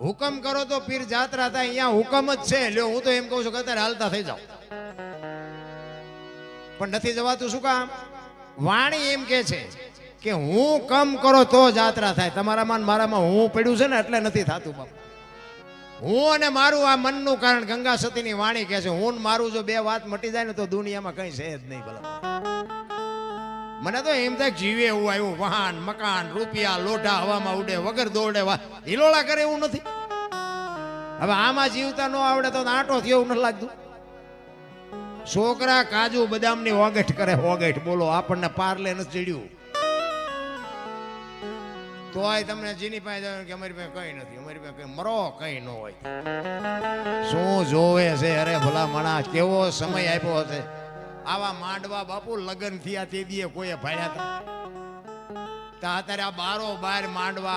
હુકમ કરો તો પીર જાત્રા થાય, અહીંયા હુકમ જ છે. લ્યો હું તો એમ કહું છું કે અત્યારે હાલતા થઈ જાઓ, પણ નથી જવાતું. શું કામ? વાણી એમ કે છે કે હું કમ કરો તો જાત્રા થાય. તમારામાં ને મારામાં હું પડ્યું છે ને એટલે નથી થતું બાપુ. હું અને મારું આ મનનું કારણ ગંગા સતીની વાણી કહે છે. હું ને મારું જો બે વાત મટી જાય ને તો દુનિયામાં કઈ છે જ નહીં. ભલા મને તો એમ થાય જીવે એવું આવ્યું, વાહન મકાન રૂપિયા લોઢા હવામાં ઉડે વગર દોડે, હિલોળા કરે એવું નથી. હવે આમાં જીવતા ન આવડે તો આંટો થયો એવું નથી લાગતું. છોકરા કાજુ બદામની ઓગેઠ કરે, ઓગેઠ બોલો, આપણને પાર્લે નથી ચડ્યું તોય તમને જીની પાસે જાય કે અમારી પાસે કઈ નથી, અમારી પાસે કઈ મરો કઈ ન હોય. શું જોવે છે? અરે ભલા મણા કેવો સમય આપ્યો હશે. આવા માંડવા બાપુ લગ્ન થયા તે દીએ કોઈએ ભાડ્યા હતા. અત્યારે આ બારો બાર માંડવા